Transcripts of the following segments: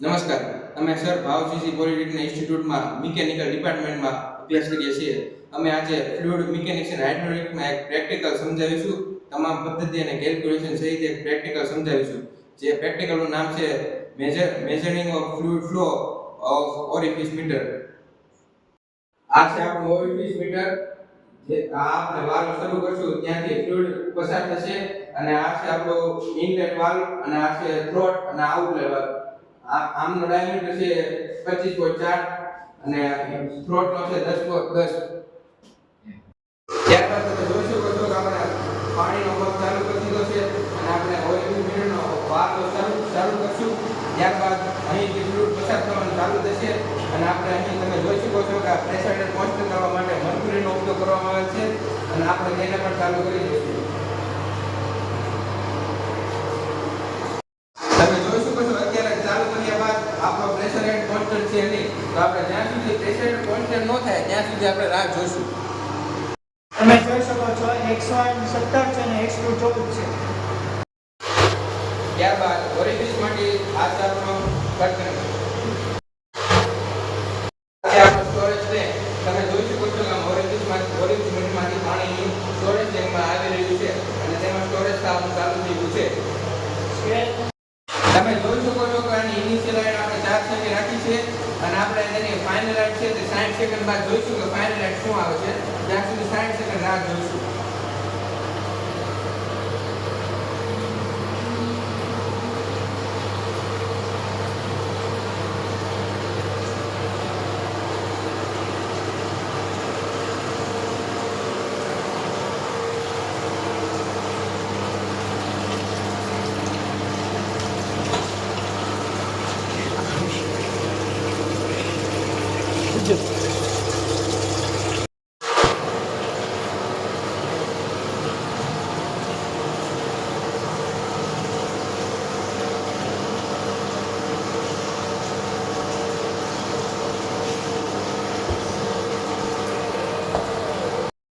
નમસ્કાર. અમે sir ભાવસીસી polytechnic ઇન્સ્ટિટ્યૂટમાં mechanical ડિપાર્ટમેન્ટમાં અભ્યાસ કરીએ છીએ. અમે આજે ફ્લુઇડ મિકેનિક્સ અને હાઇડ્રોલિકમાં એક પ્રેક્ટિકલ સમજાવીશું. તમામ પદ્ધતિ અને કેલ્ક્યુલેશન સહિત એક પ્રેક્ટિકલ સમજાવીશું. જે પ્રેક્ટિકલનું નામ છે measuring of fluid flow of orifice meter. આ છે આપણું ઓરિફિસ મીટર. જે આપણે વાલ્વ શરૂ કરશું ત્યાંથી ફ્લુઇડ પસાર થશે અને આ છે આપણો ઇનલેટ વાલ્વ અને આ છે થ્રોટ અને આઉટલેટ વાલ્વ. આમનો ડાયામીટર છે 25.4 અને થ્રોટનો છે 10.10. ત્યારબાદ તમે જોઈ શકો છો કે આપણે પાણીનો પંપ ચાલુ કરી દીધો છે અને આપણે ઓઇલ મીટરનો વાલ્વ ચાલુ કરશું. ત્યારબાદ અહીંથી ફ્લુઇડ પસાર થવાનું ચાલુ થશે અને આપણે અહીં તમે જોઈ શકો છો કે પ્રેશરને કોન્સ્ટન્ટ કરવા માટે મર્ક્યુરીનો ઉપયોગ કરવામાં આવે છે અને આપણે તેને પણ ચાલુ કરી દઈશું. તમે જોઈ શકો છો અત્યારે ચાલુ કર્યા બાદ આપણો પ્રેશર હેડ કોન્સ્ટન્ટ છે નહીં, તો આપણે જ્યાં સુધી પ્રેશર હેડ કોન્સ્ટન્ટ ન થાય ત્યાં સુધી આપણે રાહ જોઈશું. તમે જોઈ શકો છો x1 17 છે અને x2 14 છે. ત્યારબાદ ઓરિફિસ માટે આ ચાપનો કટ કરીશું. આપણો સ્ટોરેજ છે તમે જોઈ શકો છો કે ઓરિફિસ મીટરમાંથી પાણી સ્ટોરેજ ટેન્કમાં આવી રહ્યું છે અને તેમાં સ્ટોરેજ થવાનું ચાલુ થઈ ગયું છે. તમે જોઈ શકો છો કે આની ઇનિશિયલ લાઈન આપણે 4 સેકન્ડ રાખી છે અને આપણે તેની ફાઇનલ લાઈન છે તે 60 સેકન્ડ બાદ જોઈશું કે ફાઇનલ લાઈન શું આવે છે. ત્યાં સુધી 60 સેકન્ડ રાહ જોઈશું.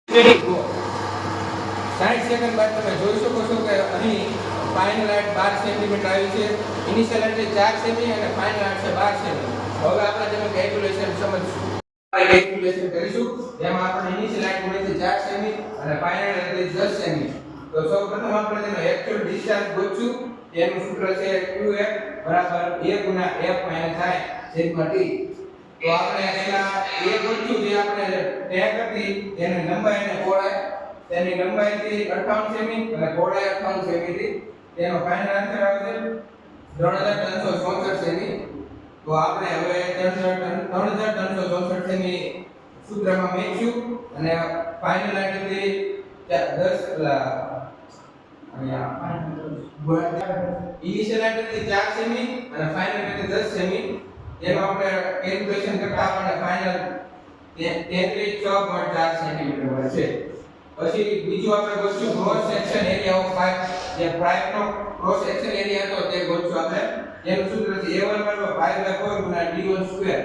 Ready go. 60 સેકન્ડ બાદ તમે જોઈ શકો છો કે અહીં ફાઇનલ હાઇટ 12 સેન્ટીમીટર આવી છે. ઇનિશિયલ હાઇટ 4 સેમી અને ફાઇનલ હાઇટ છે 12 સેમી. હવે આપણે તેનું કેલ્ક્યુલેશન સમજીશું. આપણે કેલ્ક્યુલેશન કરીશું. જેમાં આપણે ઇનિશિયલ હાઇટ મળી છે 4 સેમી અને ફાઇનલ હાઇટ 10 સેમી. તો સૌપ્રથમ આપણે તેનો એક્ચ્યુઅલ ડિસ્ચાર્જ ગોતશું. તેનું સૂત્ર છે Qf બરાબર 1 * f - -t. તો આપણે પહેલા એ ગોત્યું જે આપણે ટેગ હતી તેની લંબાઈ અને પહોળાઈ. તેની લંબાઈ હતી 58 સેમી અને પહોળાઈ 58 સેમી હતી. તેનો ફાઇનલ આન્સર આવે છે 3364 સેમી. તો આપણે હવે 3364 સેમી સૂત્રમાં મૂકશું અને ફાઇનલ હાઇટ હતી 10 ઇનિશિયલ હાઇટ હતી 4 સેમી અને ફાઇનલ હતી 10 સેમી. એનો આપણે કેલ્ક્યુલેશન કરતા આપણને ફાઇનલ 33.4 સેન્ટીમીટર મળે છે. પછી બીજું આપણે ગોતશું cross section area of pipe. જે પાઇપનો ક્રોસ સેક્શન એરિયા હતો તે ગોતશું આપણે. એનું સૂત્ર છે A1 = π/4 * d1².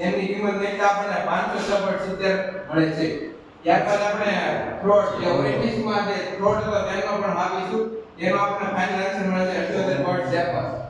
એની કિંમત લેતા આપણને 570 મળે છે. ત્યારબાદ આપણે થ્રોટ જે ઓરિફિસમાં જે થ્રોટ હતો તેનો પણ માપીશું. એનો આપણને ફાઇનલ આન્સર મળે છે 78.53.